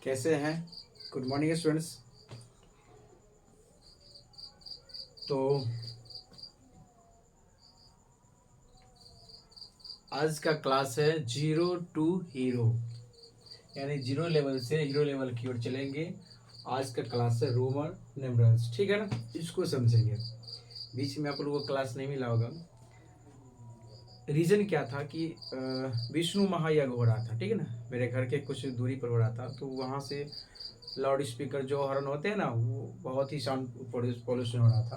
कैसे हैं? Good morning students. तो आज का क्लास है जीरो टू हीरो, यानी जीरो लेवल से हीरो लेवल की ओर चलेंगे। आज का क्लास है रोमन न्यूमरल्स, ठीक है ना। इसको समझेंगे। बीच में आप लोगों को क्लास नहीं मिला होगा। रीज़न क्या था कि विष्णु महायज्ञ हो रहा था, ठीक है ना। मेरे घर के कुछ दूरी पर हो रहा था, तो वहाँ से लाउड स्पीकर जो हॉर्न होते हैं ना, वो बहुत ही साउंड पॉल्यूशन हो रहा था,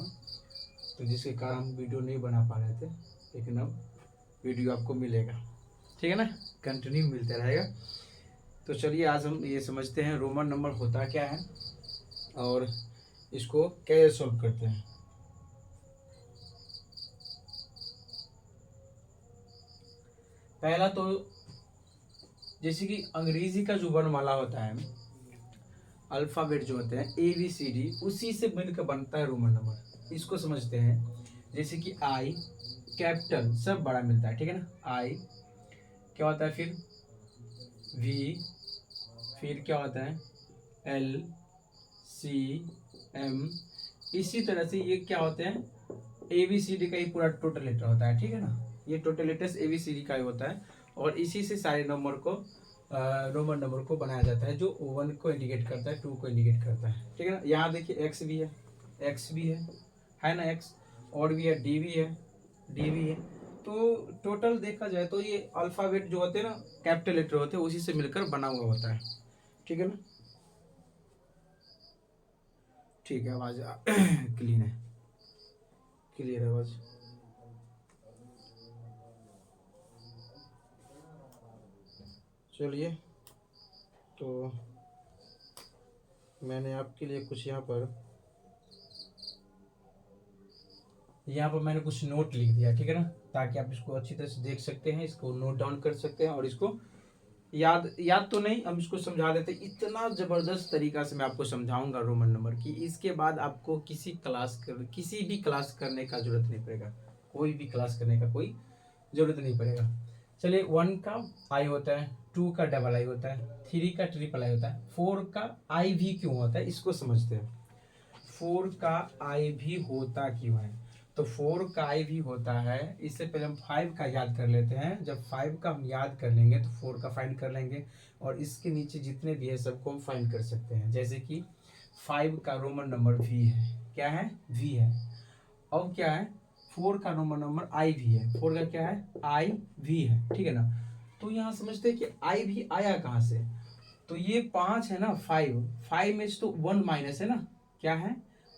तो जिसके कारण हम वीडियो नहीं बना पा रहे थे। लेकिन अब वीडियो आपको मिलेगा, ठीक है ना, कंटिन्यू मिलते रहेगा। तो चलिए आज हम ये समझते हैं रोमन नंबर होता क्या है और इसको कैसे सॉल्व करते हैं। पहला तो जैसे कि अंग्रेजी का जो वर्णमाला होता है, अल्फ़ाबेट जो होते हैं ABCD, उसी से मिलकर बनता है रोमन नंबर। इसको समझते हैं। जैसे कि आई कैपिटल सब बड़ा मिलता है, ठीक है ना। आई क्या होता है, फिर V, फिर क्या होता है LCM। इसी तरह से ये क्या होते हैं, ABCD का ही पूरा टोटल लेटर होता है, ठीक है ना। ये टोटल लेटर्स ABCD का ही होता है और इसी से सारे नंबर को रोमन नंबर को बनाया जाता है, जो 1 को इंडिकेट करता है, 2 को इंडिकेट करता है, ठीक है ना। यहाँ देखिए X भी है, X भी है ना X, और भी है D भी है, D भी है। तो टोटल देखा जाए तो ये अल्फ़ाबेट जो होते हैं ना, कैपिटल लेटर होते हैं, उसी से मिलकर बना हुआ होता है, ठीक है ना। ठीक है, आवाज़ क्लीन है, क्लियर है आवाज़। चलिए, तो मैंने आपके लिए कुछ यहाँ पर मैंने कुछ नोट लिख दिया, ठीक है ना, ताकि आप इसको अच्छी तरह से देख सकते हैं, इसको नोट डाउन कर सकते हैं और इसको याद तो नहीं, हम इसको समझा देते। इतना ज़बरदस्त तरीका से मैं आपको समझाऊंगा रोमन नंबर की, इसके बाद आपको किसी भी क्लास करने का जरूरत नहीं पड़ेगा, कोई भी क्लास करने का कोई जरूरत नहीं पड़ेगा। चलिए, 1 का आई होता है, 2 का डबल आई होता है, 3 का ट्रिपल आई होता है, 4 का आई भी क्यों होता है इसको समझते हैं। 4 का आई भी होता क्यों है, तो 4 का आई भी होता है। इससे पहले हम 5 का याद कर लेते हैं। जब 5 का हम याद कर लेंगे तो 4 का फाइंड कर लेंगे और इसके नीचे जितने भी है सबको हम फाइंड कर सकते हैं। जैसे कि 5 का रोमन नंबर V है, क्या है, V है। अब क्या है, 4 का रोमन नंबर I भी है, 4 का क्या है, I भी है, ठीक है ना। तो यहाँ समझते हैं कि I भी आया कहाँ से, तो ये 5 है ना, 5 में से तो 1 माइनस है ना, क्या है,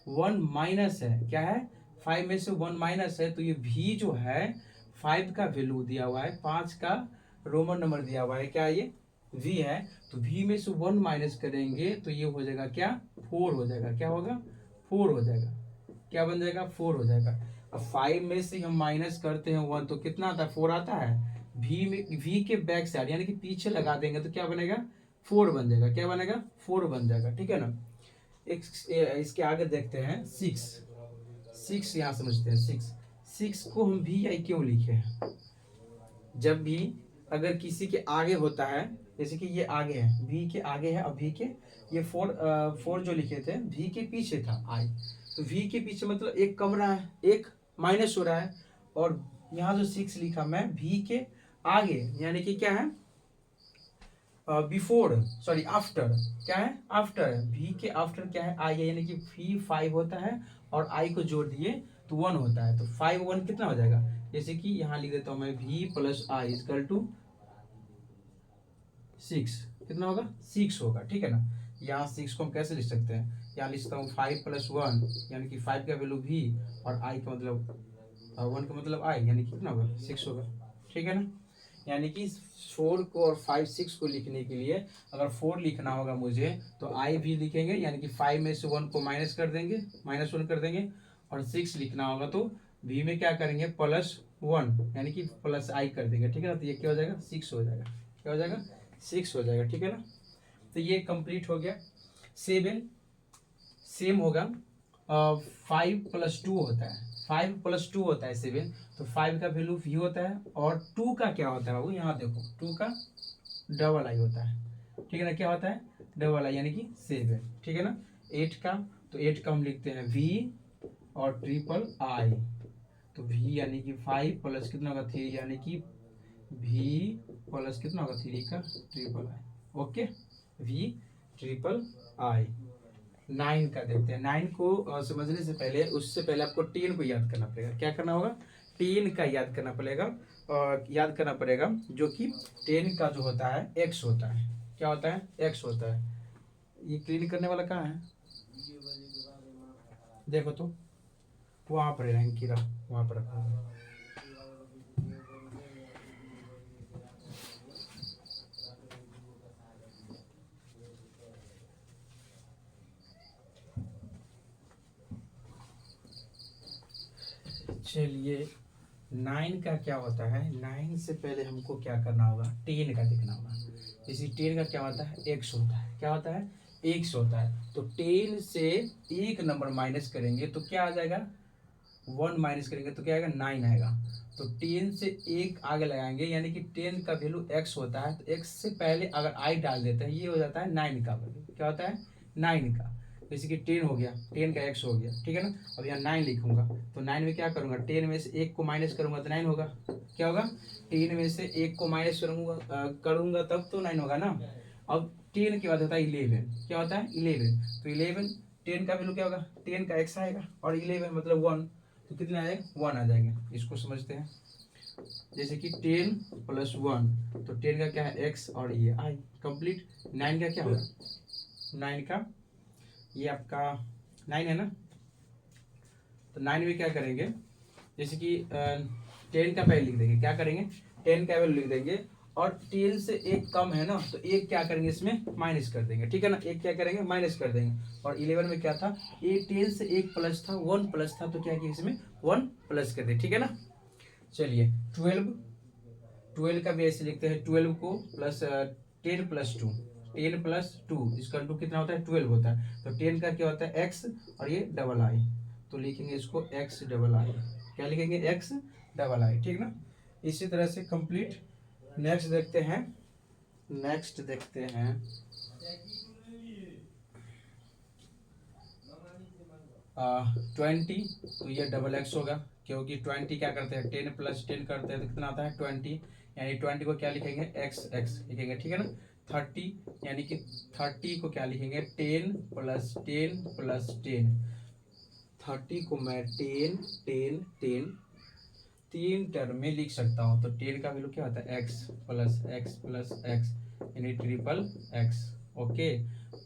1 माइनस है, क्या है, 5 में से 1 माइनस है, तो ये V जो है 5 का वैल्यू दिया हुआ है, 5 का रोमन नंबर दिया हुआ है, क्या ये V है। तो V में से 1 माइनस करेंगे तो ये हो जाएगा क्या, 4 हो जाएगा, क्या होगा, 4 हो जाएगा, क्या बन जाएगा, 4 हो जाएगा। अब 5 में से हम माइनस करते हैं 1 तो कितना आता है, 4 आता है। V के बैक साइड यानी कि पीछे लगा देंगे तो क्या बनेगा, 4 बन जाएगा, क्या बनेगा, 4 बन जाएगा, ठीक है ना। एक इसके आगे देखते हैं 6 यहाँ समझते हैं। 6 को हम VI क्यों लिखे हैं, जब भी अगर किसी के आगे होता है, जैसे कि ये आगे है, V के आगे है, और V के ये 4 जो लिखे थे V के पीछे था I, तो V के पीछे मतलब एक कम रहा है, एक माइनस हो रहा है। और यहाँ जो 6 लिखा मैं V के आगे, यानी कि क्या है, बिफोर, सॉरी आफ्टर, क्या है, आफ्टर, V के आफ्टर क्या है, I है, यानी कि V 5 होता है और I को जोड़ दिए तो 1 होता है, तो 5 1 कितना हो जाएगा। जैसे कि यहाँ लिख देता हूँ मैं V plus I equal to 6, कितना होगा, 6 होगा, ठीक है ना। यहाँ 6 को हम कैसे लिख सकते हैं, यहाँ लिखता हूँ 5 प्लस 1, यानी कि 5 का वैल्यू V और I का मतलब 1 का मतलब I, यानी कि कितना होगा, 6 होगा, ठीक है ना। यानी कि 4 को और 5 6 को लिखने के लिए अगर 4 लिखना होगा मुझे तो I भी लिखेंगे, यानी कि 5 में से 1 को माइनस कर देंगे, -1 कर देंगे। और 6 लिखना होगा तो V में क्या करेंगे, +1, यानी कि प्लस I कर देंगे, ठीक है ना। तो ये क्या हो जाएगा, 6 हो जाएगा, क्या हो जाएगा, 6 हो जाएगा, ठीक है ना। तो ये कंप्लीट हो गया। 7 सेम होगा, 5 + 2 होता है, 5 + 2 होता है 7, तो 5 का वैल्यू V होता है और 2 का क्या होता है बाबू, यहाँ देखो 2 का डबल I होता है, ठीक है ना, क्या होता है डबल आई यानी कि 7, ठीक है ना। 8 का, तो 8 का हम लिखते हैं V और ट्रिपल आई, तो V यानी कि 5 प्लस कितना होगा 3 यानी कि V प्लस कितना होगा 3 का triple I. Okay, V triple I. 9 का देखते हैं। 9 को समझने से पहले, उससे पहले आपको 10 को याद करना पड़ेगा। क्या करना होगा, 10 का याद करना पड़ेगा, और याद करना पड़ेगा जो कि 10 का जो होता है x होता है। क्या होता है, x होता है। ये क्लीन करने वाला कहाँ है, देखो तो, वहां पर है कीड़ा, वहां पर रखा है। चलिए, 9 का क्या होता है, 9 से पहले हमको क्या करना होगा, 10 का देखना होगा। इसी 10 का क्या होता है, x होता है। क्या होता है, x होता है। तो 10 से एक नंबर माइनस करेंगे तो क्या आ जाएगा, 1 माइनस करेंगे तो क्या आएगा, 9 आएगा। तो 10 से एक आगे लगाएंगे यानी कि 10 का वैल्यू x होता है, तो x से पहले अगर i डाल देते हैं, ये हो जाता है 9 का वैल्यू। क्या होता है, 9 का। जैसे कि 10 हो गया, 10 का x हो गया, ठीक है ना। अब यहाँ 9 लिखूंगा, तो 9 में क्या करूंगा, 10 में से एक को माइनस करूंगा तो 9 होगा। क्या होगा, 10 में से एक को माइनस करूंगा तब तो 9 होगा ना। अब 10 के बाद होता है 11। क्या होता है, 11। तो 11, 10 का वैल्यू क्या होगा, 10 का x आएगा, और 11 मतलब 1, तो कितने आएगा, 1 आ जाएंगे। इसको समझते हैं। जैसे कि 10 प्लस 1, तो 10 का क्या है x और ये i, कंप्लीट। 9 का क्या होगा, 9 का ये आपका 9 है ना। तो 9 में क्या करेंगे, जैसे कि 10 का पहले लिख देंगे, क्या करेंगे, 10 का वैल्यू लिख देंगे, और 10 से एक कम है ना, तो एक क्या करेंगे इसमें माइनस कर देंगे, ठीक है ना। एक क्या करेंगे, माइनस कर देंगे। और 11 में क्या था, ये 10 से एक प्लस था, 1 प्लस था, तो क्या किया इसमें 1 प्लस कर दे, ठीक है ना। चलिए, 12 का भी ऐसे लिखते हैं, 12 को प्लस 10 प्लस 2, 10 प्लस 2 इसका 2 कितना होता है, 12 होता है। तो 10 का क्या होता है, x, और ये डबल आई, तो लिखेंगे इसको x डबल आई। क्या लिखेंगे, x डबल आई, ठीक ना। इसी तरह से कंप्लीट। नेक्स्ट देखते हैं, नेक्स्ट देखते हैं 20, तो ये डबल x होगा, क्योंकि 20 क्या करते हैं, 10 प्लस 10 करते हैं तो कितना आता है 20, यानी 20 को क्या लिखेंगे, x लिखेंगे, ठीक है ना। 30 यानी कि 30 को क्या लिखेंगे, 10 प्लस 10 प्लस 10। 30 को मैं 10 10 10 तीन टर्म में लिख सकता हूँ। तो 10 का वैल्यू क्या होता है, x प्लस x यानी ट्रिपल x। ओके,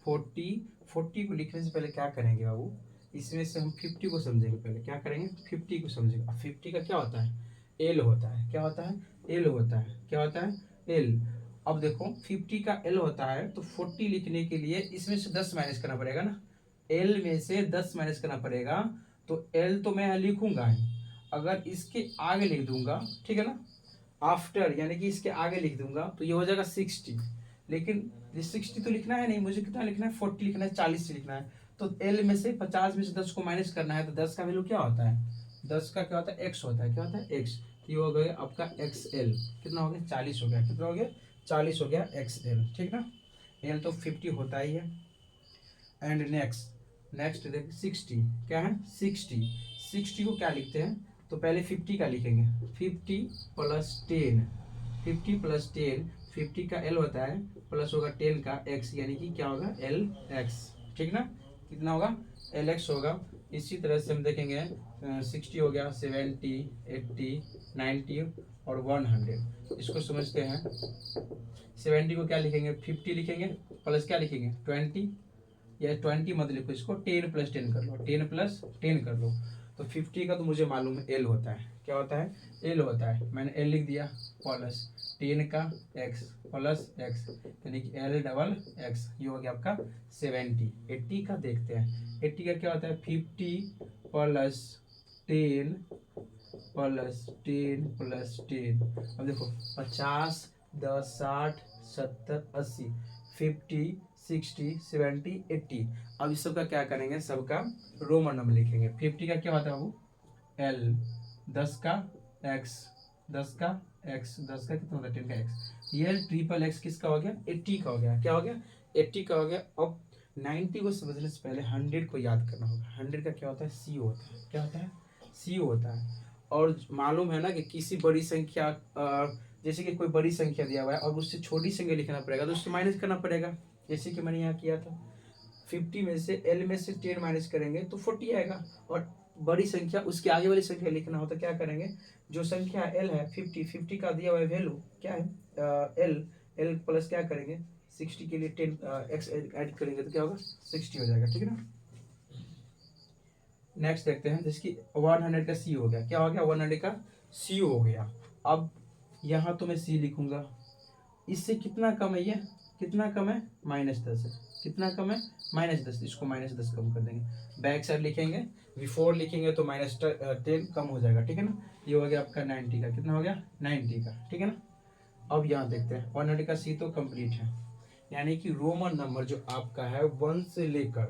40 को लिखने से पहले क्या करेंगे बाबू, इसमें से हम 50 को समझेंगे। पहले क्या करेंगे, 50 को समझेंगे। अब 50 का क्या होता है, l होता है। क्या होता है, l होता है। क्या होता है, l। अब देखो 50 का l होता है, तो 40 लिखने के लिए इसमें से 10 माइनस करना पड़ेगा ना, l में से 10 माइनस करना पड़ेगा। तो l तो मैं लिखूंगा ही, अगर इसके आगे लिख दूंगा, ठीक है ना, आफ्टर यानी कि इसके आगे लिख दूंगा तो ये हो जाएगा 60। लेकिन ये 60 तो लिखना है नहीं, मुझे कितना लिखना है, 40 लिखना है, 40 से लिखना है। तो एल में से 50 में से 10 को माइनस करना है, तो 10 का वैल्यू क्या होता है, 10 का क्या होता है, एक्स होता है। क्या होता है, एक्स। ये हो गया आपका एक्स एल, कितना हो गया, 40 हो गया। कितना हो गया, 40 हो गया एक्स एल, ठीक ना। एल तो 50 होता ही है। एंड नेक्स्ट देख 60, क्या है 60 को क्या लिखते हैं, तो पहले 50 का लिखेंगे, 50 प्लस 10, 50 प्लस 10, 50 का एल होता है, प्लस होगा 10 का एक्स, यानी कि क्या होगा, एल एक्स, ठीक ना। कितना होगा, एल एक्स होगा। इसी तरह से हम देखेंगे 60 हो गया, 70 80 90 और 100। इसको समझते हैं। 70 को क्या लिखेंगे, 50 लिखेंगे, प्लस क्या लिखेंगे 20, या 20 मत लिखो, इसको 10 प्लस 10 कर लो, 10 प्लस 10 कर लो। तो 50 का तो मुझे मालूम है एल होता है। क्या होता है, एल होता है, मैंने एल लिख दिया, प्लस 10 का एक्स प्लस एक्स, यानी कि एल डबल एक्स। ये हो गया आपका 70। 80 का देखते हैं, 80 का क्या होता है, 50 प्लस 10 प्लस 10 प्लस 10। अब देखो 50 10 60 70 80, 50 60 70 80। अब इस सबका क्या करेंगे, सबका रोमन नंबर लिखेंगे। 50 का क्या होता है बाबू, एल, 10 का एक्स, 10 का एक्स 10 का कितना होता है 10 का एक्स। ये ट्रिपल एक्स किसका हो गया 80 का हो गया। क्या हो गया 80 का हो गया। अब 90 को समझने से पहले 100 को याद करना होगा। 100 का क्या होता है सी होता है। क्या होता है सी होता है। और मालूम है ना कि किसी बड़ी संख्या जैसे कि कोई बड़ी संख्या दिया हुआ है और उससे छोटी संख्या लिखना पड़ेगा तो उससे माइनस करना पड़ेगा। जैसे कि मैंने यहाँ किया था 50 में से एल में से 10 माइनस करेंगे तो 40 आएगा। और बड़ी संख्या उसके आगे वाली संख्या लिखना हो तो क्या करेंगे, जो संख्या एल है 50 का दिया हुआ है वैल्यू क्या है एल, एल प्लस क्या करेंगे 60 के लिए 10 एक्स ऐड करेंगे तो क्या होगा 60 हो जाएगा। ठीक है ना। नेक्स्ट देखते हैं जैसे कि 100 का सी हो गया। क्या हो गया 100 का सी हो गया। अब यहाँ तो मैं सी लिखूंगा। इससे कितना कम है ये कितना कम है -10 है। कितना कम है -10। इसको -10 कम कर देंगे। बैक साइड लिखेंगे बिफोर लिखेंगे तो -10 कम हो जाएगा। ठीक है ना। ये हो गया आपका 90 का। कितना हो गया 90 का। ठीक है ना। अब यहाँ देखते हैं 100 का सी तो कंप्लीट है। यानी कि रोमन नंबर जो आपका है 1 से लेकर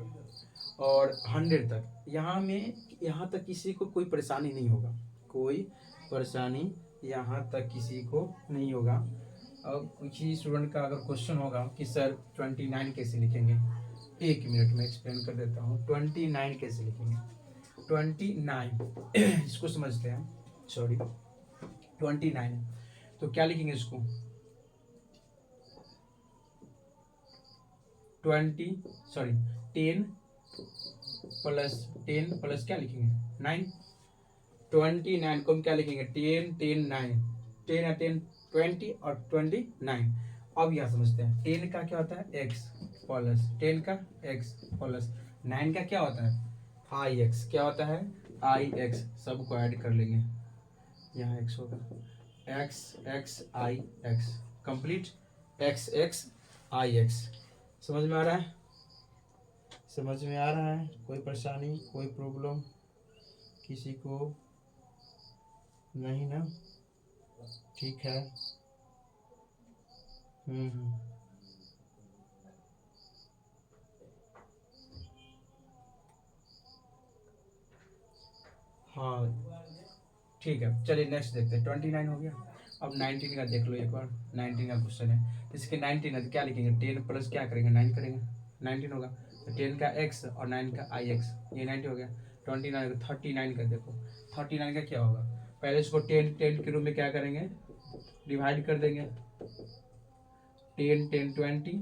और 100 तक यहाँ तक किसी को कोई परेशानी नहीं होगा। कोई परेशानी यहाँ तक किसी को नहीं होगा। अब किसी स्टूडेंट का अगर क्वेश्चन होगा कि सर 29 कैसे लिखेंगे, 1 मिनट में एक्सप्लेन कर देता हूँ। 29 कैसे लिखेंगे 29 इसको समझते हैं। सॉरी 29 तो क्या लिखेंगे इसको 10 प्लस क्या लिखेंगे 9। 29 को हम क्या लिखेंगे 10 9 10 है 10 20 और 29। अब यह समझते हैं 10 का क्या होता है x प्लस 10 का x प्लस 9 का क्या होता है आई एक्स। क्या होता है आई एक्स। सबको ऐड कर लेंगे। यहाँ x होगा x x आई x कंप्लीट x x आई x। समझ में आ रहा है समझ में आ रहा है। कोई परेशानी कोई प्रॉब्लम किसी को नहीं ना। ठीक है। हाँ ठीक है। चलिए नेक्स्ट देखते हैं 29 हो गया। अब 19 का देख लो एक बार। 19 का क्वेश्चन है। इसके 19 है तो क्या लिखेंगे 10 प्लस क्या करेंगे 9 करेंगे 19 होगा। तो 10 का x और 9 का आई एक्स ये 90 हो गया। 29 का 39 का देखो 39 का क्या होगा। पहले इसको 10 के रूप में क्या करेंगे डिवाइड कर देंगे। 10 10 20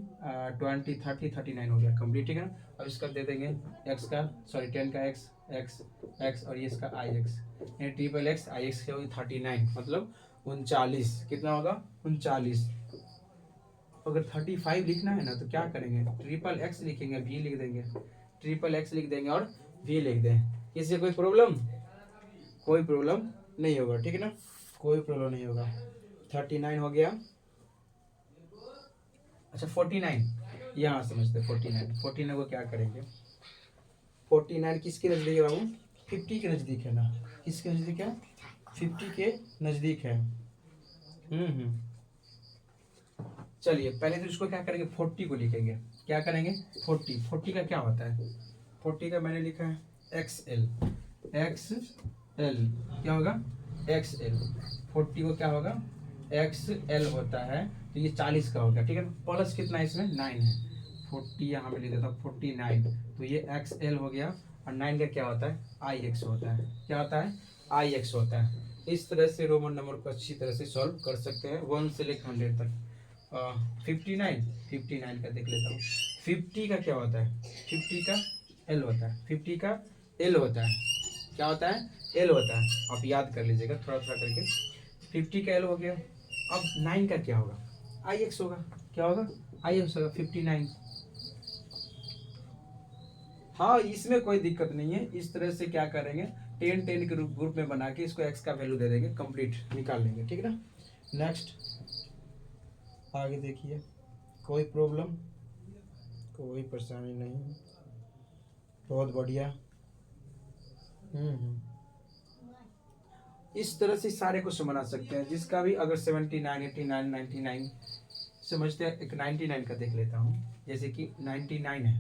20 30 39 हो गया कंप्लीट। ठीक है ना। अब इसका दे देंगे x का सॉरी 10 का x x x और ये इसका आई एक्स ये ट्रिपल एक्स आई एक्स क्या होगी 39 मतलब 39। कितना होगा 39। अगर 35 लिखना है ना तो क्या करेंगे ट्रिपल एक्स लिखेंगे v लिख देंगे। ट्रिपल एक्स लिख देंगे और v लिख दें। इससे कोई प्रॉब्लम नहीं होगा। ठीक है ना। कोई प्रॉब्लम नहीं होगा। 39 हो गया। अच्छा 49 यहाँ समझते 49 को क्या करेंगे 49 किसके नज़दीक है बाबू 50 के नज़दीक है ना। किसके नज़दीक है 50 के नज़दीक है। चलिए पहले तो इसको क्या करेंगे 40 को लिखेंगे। क्या करेंगे 40 का क्या होता है 40 का मैंने लिखा है XL क्या होगा XL। 40 को क्या होगा XL होता है तो ये 40 का हो गया। ठीक है प्लस कितना है इसमें 9 है 40 यहाँ पे लिख देता हूँ 49 तो ये XL हो गया। और 9 का क्या होता है IX होता है। क्या होता है IX होता है। इस तरह से रोमन नंबर को अच्छी तरह से सॉल्व कर सकते हैं 1 से लेकर 100 तक। 59 का देख लेता हूँ। 50 का क्या होता है 50 का L होता है। 50 का L होता है। क्या होता है L होता है। आप याद कर लीजिएगा थोड़ा थोड़ा करके। 50 का L हो गया। अब 9 का क्या होगा IX होगा। क्या होगा IX होगा 59। हाँ इसमें कोई दिक्कत नहीं है। इस तरह से क्या करेंगे 10 10 के ग्रुप में बना के इसको x का वैल्यू दे देंगे कंप्लीट निकाल लेंगे। ठीक है ना। नेक्स्ट आगे देखिए कोई प्रॉब्लम कोई परेशानी नहीं। बहुत बढ़िया। इस तरह से सारे क्वेश्चन बना सकते हैं जिसका भी अगर 79 89 99 समझते हैं। एक 99 का देख लेता हूँ जैसे कि 99 है।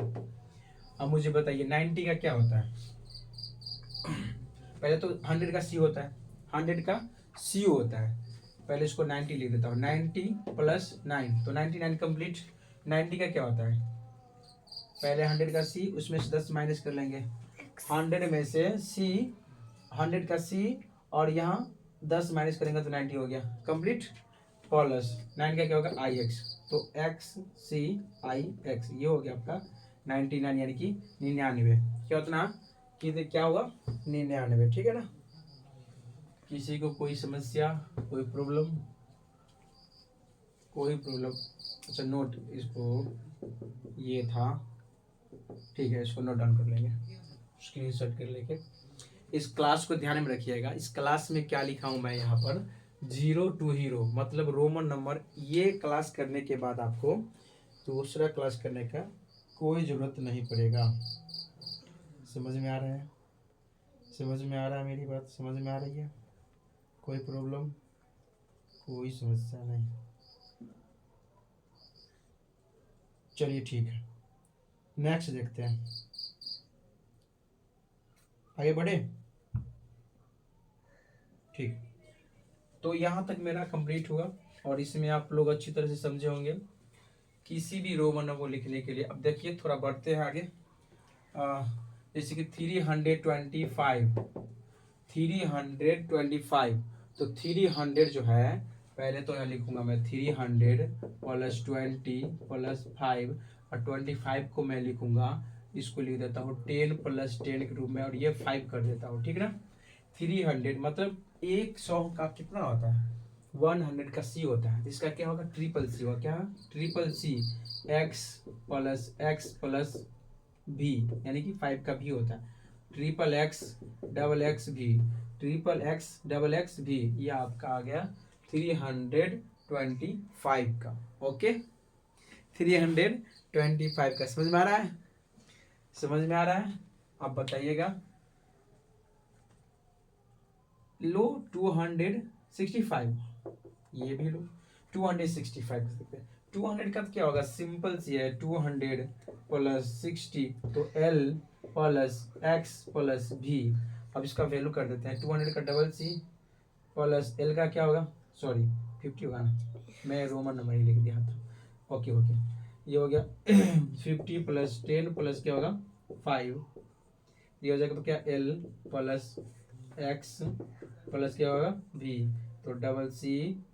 अब मुझे बताइए 90 का क्या होता है। पहले तो 100 का सी होता है 100 का सी होता है पहले इसको 90 लिख देता हूँ, 90 प्लस 9 तो 99 कंप्लीट। 90 का क्या होता है, पहले 100 का सी, उसमें से 10 माइनस कर लेंगे, 100 में से सी, 100 का सी और यहाँ 10 माइनस करेंगे तो 90 हो गया कंप्लीट। प्लस 9 का क्या होगा आई एक्स, तो एक्स सी आई एक्स, ये हो गया आपका 99 यानी कि 99। क्या उतना कि क्या होगा 99, ठीक है ना। किसी को कोई समस्या, कोई प्रॉब्लम, कोई प्रॉब्लम? अच्छा नोट इसको, ये था, ठीक है, इसको नोट डाउन कर लेंगे, स्क्रीनशॉट कर लेके। इस क्लास को ध्यान में रखिएगा, इस क्लास में क्या लिखा हूं मैं यहाँ पर, 0 to हीरो मतलब रोमन नंबर। ये क्लास करने के बाद आपको दूसरा क्लास करने का कोई ज़रूरत नहीं पड़ेगा। समझ में आ रहा है, समझ में आ रहा है, मेरी बात समझ में आ रही है? कोई प्रॉब्लम, कोई समस्या नहीं? चलिए ठीक है, नेक्स्ट देखते हैं, आगे बढ़े। ठीक, तो यहाँ तक मेरा कंप्लीट हुआ और इसमें आप लोग अच्छी तरह से समझे होंगे किसी भी रोमन नंबर लिखने के लिए। अब देखिए थोड़ा बढ़ते हैं आगे, जैसे कि 325 तो 300 जो है, पहले तो यहाँ लिखूंगा मैं 300 प्लस 20 प्लस 5 और 25 को मैं लिखूंगा, इसको लिख देता हूँ 10 प्लस 10 के रूप में और ये 5 कर देता हूँ, ठीक है ना। 300 मतलब 100 का कितना होता है, 100 का सी होता है, इसका क्या होगा ट्रिपल सी होगा, क्या ट्रिपल सी, एक्स प्लस भी यानी कि 5 का भी होता है, ट्रिपल एक्स डबल एक्स भी, ट्रिपल एक्स डबल एक्स भी, ये आपका आ गया 325 का। ओके 325 का समझ में आ रहा है, समझ में आ रहा है? आप बताइएगा। लो 265, ये भी लो 265 कर सकते हैं। 200 का क्या होगा, सिंपल सी है, 200 प्लस 60 तो L प्लस एक्स प्लस भी। अब इसका वैल्यू कर देते हैं, 200 का डबल सी प्लस L का क्या होगा, सॉरी 50 होगा ना, मैं रोमन नंबर ही लिख दिया था। ओके ओके, ये हो गया 50 प्लस 10 प्लस क्या होगा 5, ये हो जाएगा तो क्या L प्लस एक्स प्लस क्या होगा भी, तो डबल सी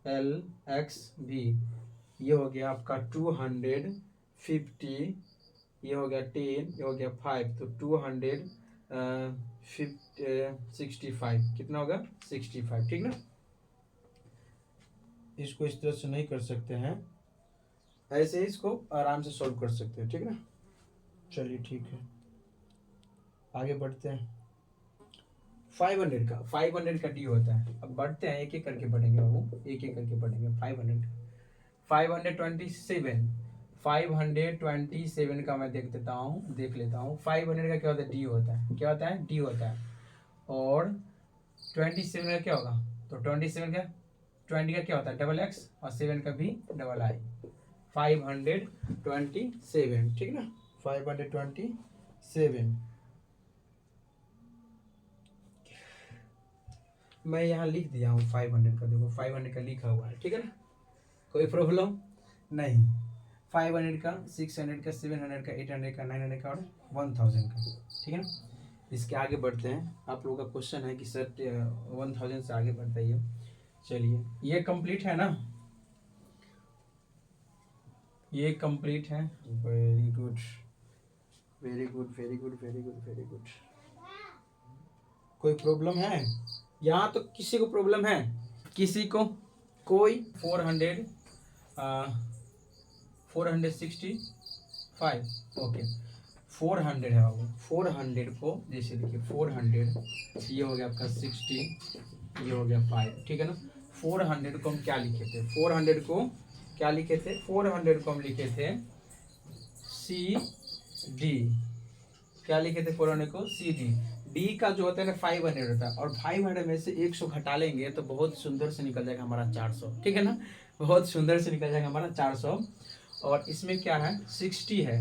एल एक्स भी, ये हो गया आपका 250, ये हो गया 10, ये हो गया 5, तो 265 कितना होगा 65, ठीक ना। इसको इस तरह से नहीं कर सकते हैं, ऐसे ही इसको आराम से सॉल्व कर सकते हैं, ठीक ना। चलिए ठीक है, आगे बढ़ते हैं। 500 का डी होता है। अब बढ़ते हैं, एक एक करके बढ़ेंगे बाबू, एक एक करके बढ़ेंगे। 527 का मैं देख लेता हूँ। 500 का क्या होता है, डी होता है, क्या होता है डी होता है, और 27 का क्या होगा, तो 27 का 20 का क्या होता है डबल एक्स और 7 का भी डबल आई, 527, ठीक ना, 527। मैं यहाँ लिख दिया हूँ 500 का, देखो 500 का लिखा हुआ है, ठीक है ना, कोई प्रॉब्लम नहीं। 500 का, 600 का, 700 का, 800 का, 900 का और 1000 का, ठीक है ना। इसके आगे बढ़ते हैं। आप लोगों का क्वेश्चन है कि सर 1000 से आगे बढ़ता है, चलिए ये कंप्लीट है ना, ये कंप्लीट है, very good very good very good very good very good. कोई प्रॉब्लम है यहाँ, तो किसी को प्रॉब्लम है, किसी को कोई 465, ओके 400 है बाबू, 400 को जैसे देखिए 400, ये हो गया आपका 60, ये हो गया 5, ठीक है ना। 400 को हम क्या लिखे थे, 400 को क्या लिखे थे, 400 को हम लिखे थे सी डी, क्या लिखे थे 400 को सी डी। डी का जो होता है ना 500 होता है, और 500 में से 100 घटा लेंगे तो बहुत सुंदर से निकल जाएगा हमारा 400, ठीक है ना, बहुत सुंदर से निकल जाएगा हमारा 400। और इसमें क्या है 60 है,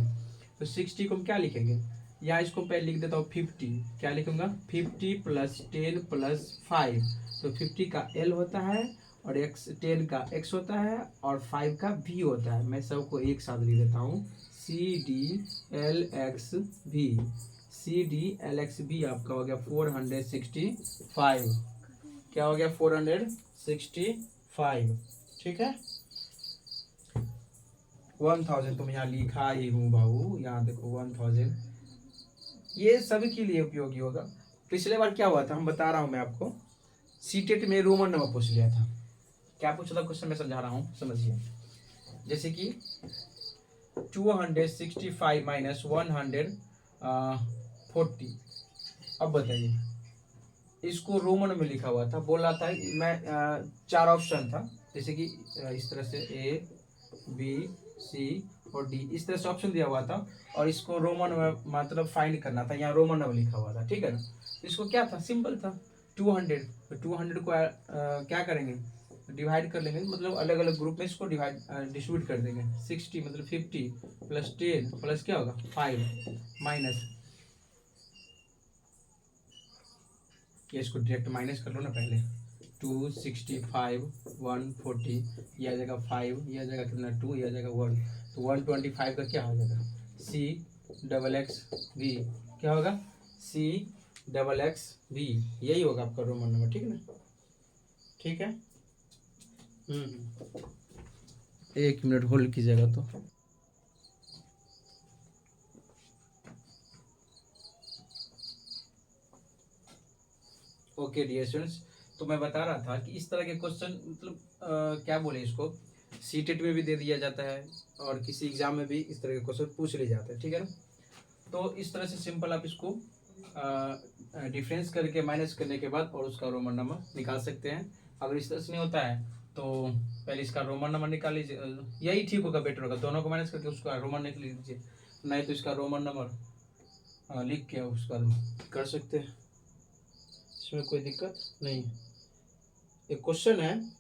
तो 60 को हम क्या लिखेंगे, या इसको पहले लिख देता हूँ 50, क्या लिखूंगा 50 प्लस 10 प्लस 5, तो 50 का L होता है और एक्स 10 का एक्स होता है और 5 का भी होता है। मैं सबको एक साथ लिख देता हूँ, CDLXV। CDLXV आपका हो गया 465। क्या हो गया 465, ठीक है। 1000 तुम यहाँ लिखा ही हूँ बाबू, यहाँ देखो 1000, ये सभी के लिए उपयोगी होगा। पिछले बार क्या हुआ था हम बता रहा हूँ मैं आपको, सीटेट में रोमन नंबर पूछ लिया था। क्या पूछा था क्वेश्चन, मैं समझा रहा हूँ, समझिए। जैसे कि 265 माइनस 140, अब बताइए, इसको रोमन में लिखा हुआ था, बोला था मैं 4 ऑप्शन था, जैसे कि इस तरह से A B C और D, इस तरह से ऑप्शन दिया हुआ था, और इसको रोमन में मतलब फाइंड करना था, यहाँ रोमन में लिखा हुआ था, ठीक है ना। इसको क्या था, सिंपल था, 200, तो 200 को क्या करेंगे, डिवाइड कर लेंगे, मतलब अलग अलग ग्रुप में इसको डिस्ट्रीब्यूट कर देंगे। 60 मतलब 50 प्लस 10 प्लस क्या होगा 5 माइनस, ये इसको डायरेक्ट माइनस कर लो ना पहले, 265 140, ये आ जाएगा 5, ये आ जाएगा कितना 2, ये आ जाएगा 1, तो 125 का क्या हो जाएगा CXXV, क्या होगा CXXV, यही होगा आपका रोमन नंबर, ठीक है ना, ठीक है। 1 मिनट होल्ड कीजिएगा तो। ओके डियर स्टूडेंट्स, तो मैं बता रहा था कि इस तरह के क्वेश्चन मतलब क्या बोले इसको, सीटेट में भी दे दिया जाता है और किसी एग्जाम में भी इस तरह के क्वेश्चन पूछ लिए जाते हैं, ठीक है ना। तो इस तरह से सिंपल आप इसको डिफरेंस करके माइनस करने के बाद और उसका रोमन नंबर निकाल सकते हैं। अगर इस तरह से नहीं होता है तो पहले इसका रोमन नंबर निकाल लीजिए, यही ठीक होगा, बेटर होगा, दोनों को माइनस करके उसका रोमन निकाल लीजिए, नहीं तो इसका रोमन नंबर लिख के उसका कर सकते हैं, इसमें कोई दिक्कत नहीं। एक क्वेश्चन है,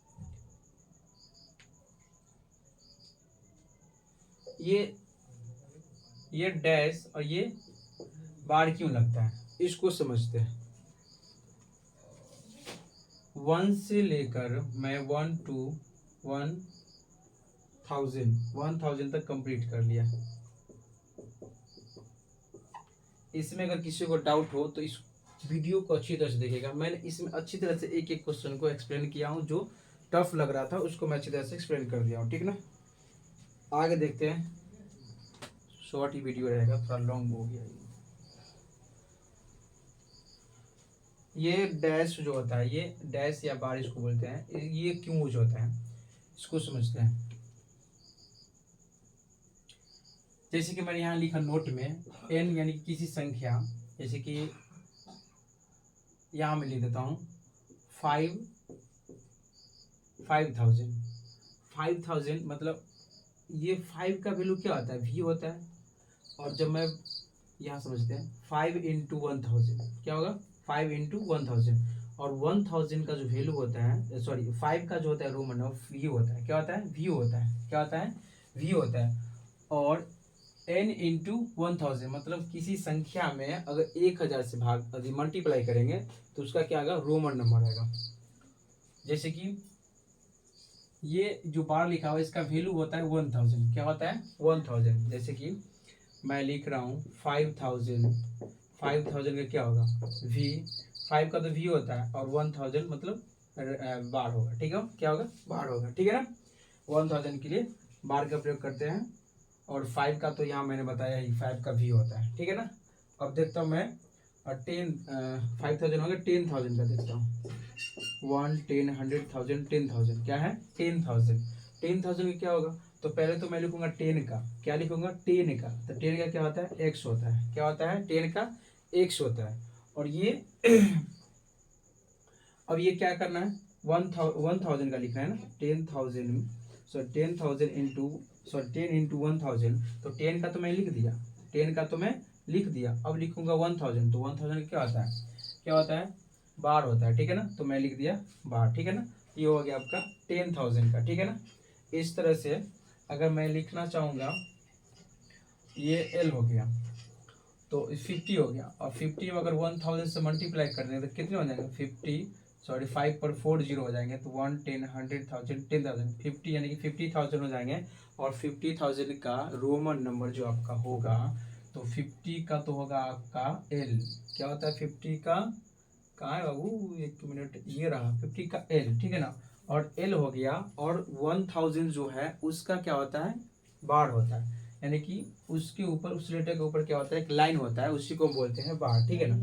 ये डैश और ये बार क्यों लगता है, इसको समझते हैं। 1 से लेकर मैं 1 to 1000 तक कंप्लीट कर लिया। इसमें अगर किसी को डाउट हो तो इस वीडियो को अच्छी तरह से देखेगा। मैंने इसमें अच्छी तरह से एक एक क्वेश्चन को एक्सप्लेन किया हूँ, जो टफ लग रहा था उसको मैं अच्छी तरह से एक्सप्लेन कर दिया हूँ, ठीक ना। आगे देखते हैं, शॉर्ट ही वीडियो रहेगा, थोड़ा लॉन्ग हो गया। ये डैश जो होता है, ये डैश या बार इसको बोलते हैं, ये क्यों यूज होता है इसको समझते हैं। जैसे कि मैंने यहाँ लिखा नोट में n यानी किसी संख्या, जैसे कि यहाँ मैं लिख देता हूँ 5000 मतलब ये 5 का वैल्यू क्या होता है, v होता है। और जब मैं यहाँ समझते हैं 5 into 1000 क्या होगा, 5 into 1000, और 1000 का जो वैल्यू होता है, सॉरी 5 का जो होता है रोमन v होता है, क्या होता है v होता है, क्या होता है v होता है। और n into 1000 मतलब किसी संख्या में अगर 1000 से भाग यदि मल्टीप्लाई करेंगे तो उसका क्या आएगा, रोमन नंबर आएगा। जैसे कि ये जो बार लिखा हुआ है इसका वैल्यू होता है 1000, क्या होता है 1000। जैसे कि मैं लिख रहा हूँ 5000 का क्या होगा v, 5 का तो v होता है, और 1000 मतलब बार होगा, ठीक है, क्या होगा बार होगा, ठीक है ना। 1000 के लिए बार का प्रयोग करते हैं, और 5 का तो यहाँ मैंने बताया ही 5 का v होता है, ठीक है ना। अब देखता हूँ मैं 5000 हो गया, 10,000 का देखता हूँ, 1 10 100,000 10,000 क्या है 10,000 10,000 का क्या होगा, तो पहले तो मैं लिखूंगा 10 का, क्या लिखूंगा 10 का, तो 10 का क्या होता है x होता है, क्या होता है 10 का x होता है। और ये अब ये क्या करना है 1000 का लिखना है ना, 10,000 इंटू 10 इंटू 1000, तो 10 का तो मैं लिख दिया, 10 का तो मैं लिख दिया। अब लिखूंगा 1000, तो 1000 क्या होता है, क्या होता है बार होता है, ठीक है ना, तो मैं लिख दिया बार, ठीक है ना। ये हो गया आपका 10,000 का, ठीक है ना। इस तरह से अगर मैं लिखना चाहूँगा, ये L हो गया तो 50 हो गया, और 50 में अगर 1000 से मल्टीप्लाई करने तो कितने हो जाएंगे 50 सॉरी 5 पर 4 जीरो हो जाएंगे, तो 1 10 100 1000 10,000 50 यानी कि 50,000 हो जाएंगे। और 50,000 का रोमन नंबर जो आपका होगा, तो 50 का तो होगा आपका एल। क्या होता है 50 का, कहाँ है बाबू, एक मिनट, ये रहा 50 का एल, ठीक है ना। और एल हो गया, और 1000 जो है उसका क्या होता है, बार होता है, यानी कि उसके ऊपर, उस लेटर के ऊपर क्या होता है, एक लाइन होता है, उसी को बोलते हैं बार, ठीक है ना।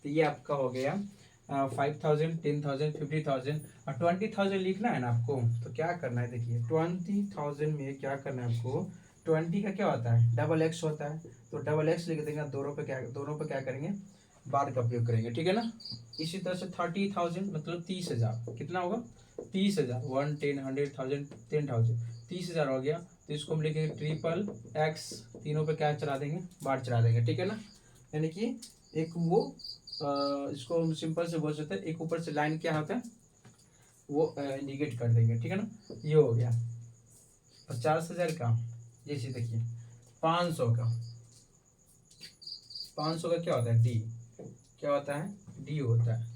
तो ये आपका हो गया 5,000 10,000 50,000 और 20,000 लिखना है ना आपको। तो क्या करना है, देखिए 20,000 में क्या करना है आपको, 20 का क्या होता है, डबल एक्स होता है, तो डबल एक्स लिख देंगे, दोनों पे क्या करेंगे, बार का प्रयोग करेंगे, ठीक है ना। इसी तरह से 30,000 मतलब 30,000, कितना होगा 30,000, 1 10 100 1000 10,000, 30,000 हो गया। तो इसको हम लिखेंगे ट्रिपल एक्स, तीनों पे क्या चला देंगे, बार चला देंगे, ठीक है ना। यानी कि एक वो इसको हम सिंपल से बोल सकते हैं, एक ऊपर से लाइन क्या होता है वो इंडिकेट कर देंगे, ठीक है ना। ये हो गया 50,000 का। जैसे देखिए 500 का, 500 का क्या होता है, डी, क्या होता है, डी होता है।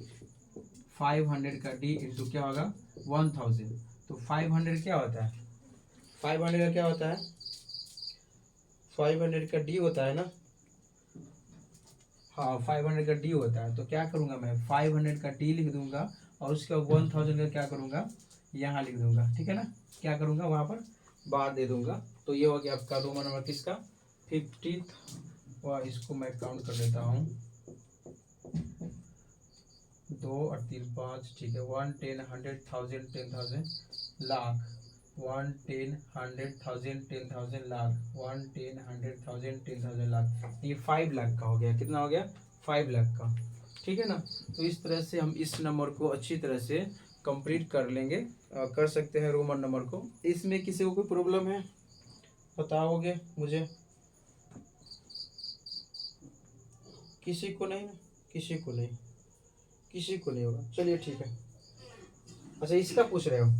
500 का डी इंटू क्या होगा 1000, तो 500 क्या होता है, 500 का क्या होता है, 500 का डी होता है ना। हाँ 500 का डी होता है, तो क्या करूंगा मैं 500 का डी लिख दूंगा, और उसके बाद 1000 का क्या करूंगा, यहाँ लिख दूंगा, ठीक है ना। क्या करूंगा वहां पर बार दे दूंगा। तो ये हो गया आपका रोमन नंबर किसका, 50। और इसको मैं काउंट कर लेता हूँ, 2 और 3 5, ठीक है। 1 10 100 1000 10,000 लाख, 1 10 100 1000 10,000 लाख, 1 10 100 1000 10,000 लाख। ये 5 लाख का हो गया, कितना हो गया 5 लाख का, ठीक है ना। तो इस तरह से हम इस नंबर को अच्छी तरह से कंप्लीट कर लेंगे, कर सकते हैं रोमन नंबर को। इसमें किसी को कोई प्रॉब्लम है बताओगे मुझे, किसी को नहीं ना, किसी को नहीं, किसी को नहीं होगा, चलिए ठीक है। अच्छा इसका पूछ रहे हो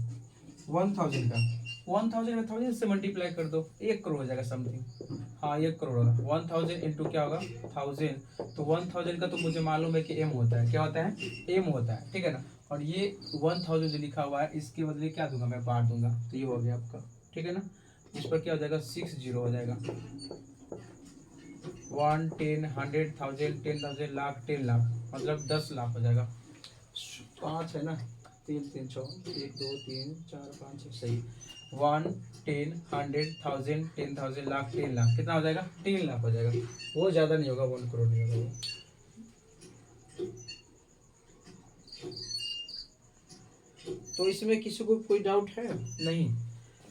1000 का, 1000 में 1000 से मल्टीप्लाई कर दो, 1 करोड़ हो जाएगा समथिंग। हाँ 1 करोड़ होगा, 1000 इंटू क्या होगा 1000, तो 1000 का तो मुझे मालूम है कि एम होता है, क्या होता है एम होता है, ठीक है ना। और ये 1000 जो लिखा हुआ है इसके बदले क्या दूंगा मैं, बार दूंगा, तो ये हो गया आपका, ठीक है ना। इस पर क्या हो जाएगा 6 जीरो हो जाएगा, 1 10 100 1000 10,000 लाख 10 लाख, मतलब 10 लाख हो जाएगा। 5 है ना, 3 3 6 1 2 3 4 5 6 सही। 1 10 100 1000 10,000 लाख 10 लाख, कितना हो जाएगा 3 लाख हो जाएगा। वो ज़्यादा नहीं होगा, 1 करोड़ नहीं होगा वो। तो इसमें किसी को कोई डाउट है नहीं,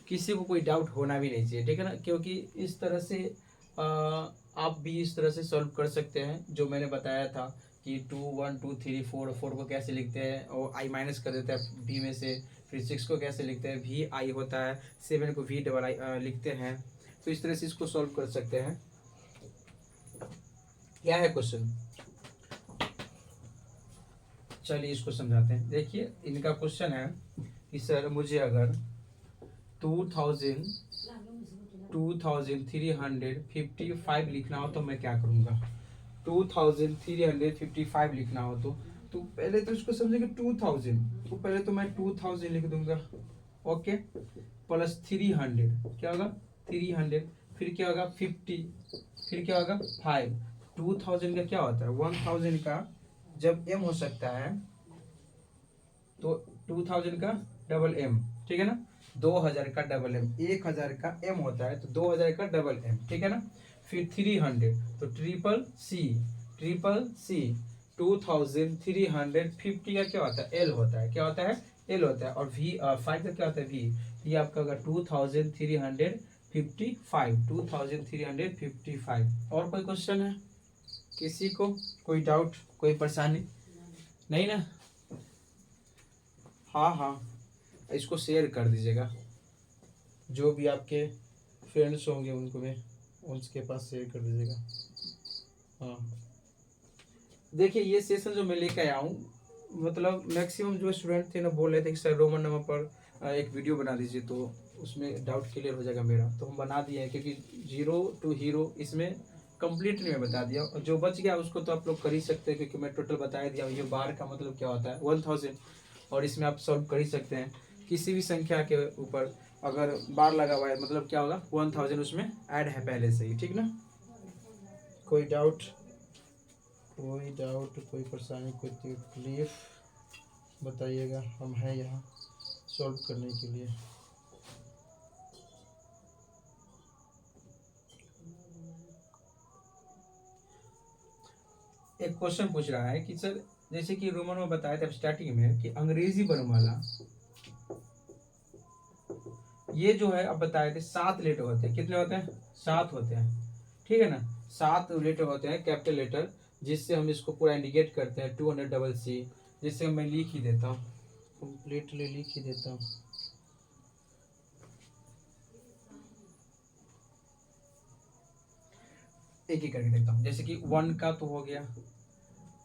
किसी को कोई डाउट होना भी नहीं चाहिए, ठीक है ना। क्योंकि इस तरह से आप भी इस तरह से सॉल्व कर सकते हैं, जो मैंने बताया था कि 2 1 2 3 4 4 को कैसे लिखते हैं, और आई माइनस कर देते हैं भी में से, फिर 6 को कैसे लिखते हैं, भी आई होता है, 7 को भी डबल आई लिखते हैं। तो इस तरह से इसको सॉल्व कर सकते हैं। क्या है क्वेश्चन, चलिए इसको समझाते हैं। देखिए इनका क्वेश्चन है कि सर मुझे अगर 2355 लिखना हो तो मैं क्या करूँगा, 2355 लिखना हो तो पहले तो इसको समझेंगे 2000, तो पहले तो मैं 2000 लिख दूंगा, ओके, प्लस 300 क्या होगा 300, फिर क्या होगा 50, फिर क्या होगा 5। 2000 का क्या होता है 1000 का जब m हो सकता है तो 2000 का डबल m, ठीक है ना। 2000 का डबल m, 1000 का m होता है तो 2000 का डबल m, ठीक है ना। फिर 300 तो ट्रिपल सी 2350 का क्या होता है एल होता है, क्या होता है एल होता है। और वी 5 का क्या होता है वी, ये आपका होगा 2355। और कोई क्वेश्चन है किसी को, कोई डाउट कोई परेशानी नहीं ना। हाँ हाँ इसको शेयर कर दीजिएगा, जो भी आपके फ्रेंड्स होंगे उनको भी उनके पास शेयर कर दीजिएगा। हाँ देखिए ये सेशन जो मैं लेकर आया हूँ, मतलब मैक्सिमम जो स्टूडेंट थे ना बोल रहे थे कि सर रोमन नंबर पर एक वीडियो बना दीजिए, तो उसमें डाउट क्लियर हो जाएगा मेरा, तो हम बना दिए हैं। क्योंकि जीरो टू हीरो इसमें कंप्लीटली मैं बता दिया, और जो बच गया उसको तो आप लोग कर ही सकते हैं, क्योंकि मैं टोटल बता दिया हूँ। ये बार का मतलब क्या होता है 1000, और इसमें आप सॉल्व कर ही सकते हैं। किसी भी संख्या के ऊपर अगर बार लगा हुआ है मतलब क्या होगा 1000 उसमें ऐड है पहले से ही, ठीक ना। कोई डाउट, कोई परेशानी, कोई तकलीफ बताइएगा, हम हैं यहाँ सॉल्व करने के लिए। एक क्वेश्चन पूछ रहा है कि सर जैसे कि रोमन में बताया था स्टार्टिंग में कि अंग्रेजी वर्णमाला ये जो है अब बताए थे 7 लेटर होते हैं। कितने होते हैं? 7 होते हैं, ठीक है ना। 7 लेटर होते हैं कैपिटल लेटर, जिससे हम इसको पूरा इंडिकेट करते हैं 200cc, जिससे मैं लिख ही देता हूँ, कंप्लीटली लिख ही देता हूँ। एक ही करके देखता हूँ। जैसे कि 1 का तो हो गया,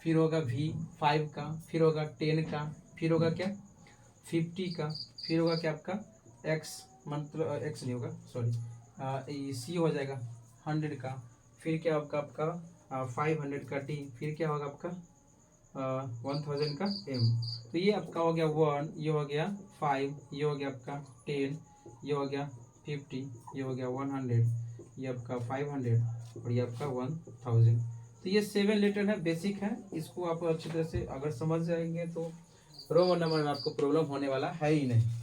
फिर होगा V, 5 का, फिर होगा 10 का, फिर होगा क्या 50 का, फिर होगा क्या आपका X, मतलब X नहीं होगा सॉरी, C हो जाएगा 100 का, फिर क्या होगा आपका 500 का T, फिर क्या होगा आपका 1000 का M। तो ये आपका हो गया 1, ये हो गया 5, ये हो गया आपका 10, ये हो गया 50, ये हो गया 100, ये आपका 500, और ये आपका 1000। तो ये 7 लेटर है, बेसिक है। इसको आप अच्छी तरह से अगर समझ जाएंगे तो रोमन नंबर में आपको प्रॉब्लम होने वाला है ही नहीं।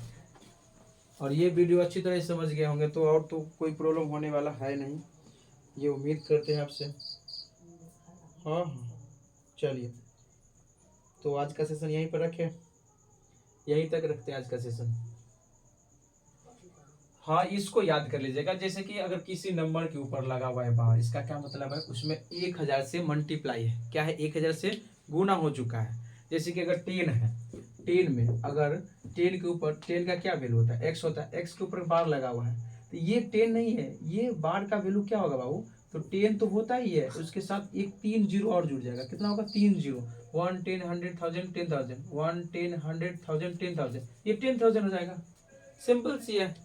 और ये वीडियो अच्छी तरह से समझ गए होंगे तो और तो कोई प्रॉब्लम होने वाला है नहीं, ये उम्मीद करते हैं आपसे। हाँ हाँ, चलिए तो आज का सेशन यहीं पर रखें, यहीं तक रखते हैं आज का सेशन। हाँ, इसको याद कर लीजिएगा। जैसे कि अगर किसी नंबर के ऊपर लगा हुआ है बार, इसका क्या मतलब है, उसमें 1000 से मल्टीप्लाई है, क्या है 1000 से गुना हो चुका है। जैसे कि अगर 10 है, 10 में अगर 10 के ऊपर 10 का क्या वैल्यू होता है, x होता है, x के ऊपर बार लगा हुआ है, तो ये 10 नहीं है, ये बार का वैल्यू क्या होगा बाबू, तो 10 तो होता ही है, उसके साथ एक 3 जीरो और जुड़ जाएगा। कितना होगा 3 जीरो, 1 10 100 1000 10000, 1 10 100 1000 10000, ये 10000 हो जाएगा। सिंपल सी है,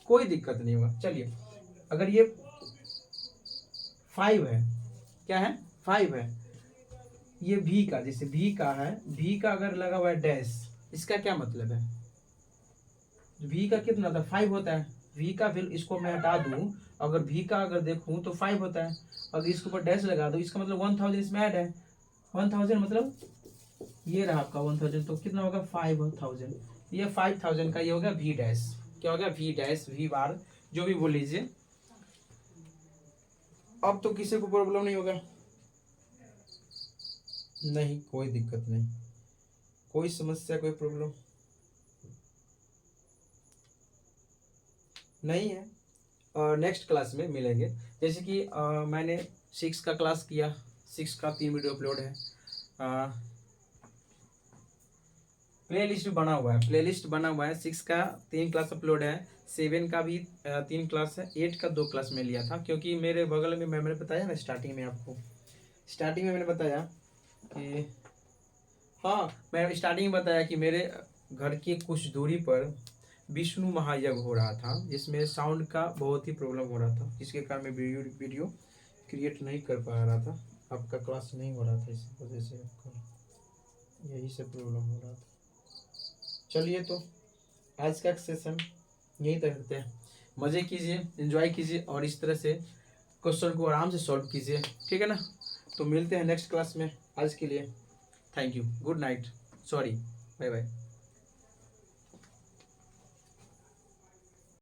कोई दिक्कत नहीं होगा। चलिए अगर ये 5 है, क्या है 5 है, ये V का, जैसे V का है, V का अगर लगा हुआ है डैश, इसका क्या मतलब है, V का कितना था 5 होता है, V का फिर इसको मैं हटा दूं, अगर V का अगर देखूं तो 5 होता है, अगर इसके ऊपर डैश लगा दो, इसका मतलब 1000 इसमें ऐड है। 1000 मतलब ये रहा आपका 1000, तो कितना होगा 5000, ये 5000 का ये होगा V डैश, क्या होगा V डैश, V बार, जो भी बोल लीजिए। अब तो किसी को प्रॉब्लम नहीं होगा, नहीं कोई दिक्कत नहीं, कोई समस्या कोई प्रॉब्लम नहीं है। और नेक्स्ट क्लास में मिलेंगे। जैसे कि मैंने 6 का क्लास किया, 6 का 3 वीडियो अपलोड है, प्ले लिस्ट बना हुआ है, प्ले लिस्ट बना हुआ है। 6 का 3 क्लास अपलोड है, 7 का भी 3 क्लास है, 8 का 2 क्लास में लिया था, क्योंकि मेरे बगल में मैंने बताया ना स्टार्टिंग में, आपको स्टार्टिंग में मैंने बताया कि हाँ, मैं स्टार्टिंग में बताया कि मेरे घर की कुछ दूरी पर विष्णु महायज्ञ हो रहा था, जिसमें साउंड का बहुत ही प्रॉब्लम हो रहा था, जिसके कारण मैं वीडियो क्रिएट नहीं कर पा रहा था, आपका क्लास नहीं हो रहा था, इस वजह से आपका यही से प्रॉब्लम हो रहा था। चलिए तो आज का सेशन यहीं तक रखते हैं, मज़े कीजिए, एंजॉय कीजिए, और इस तरह से क्वेश्चन को आराम से सॉल्व कीजिए, ठीक है ना। तो मिलते हैं नेक्स्ट क्लास में, आज के लिए thank you, good night, sorry, bye bye.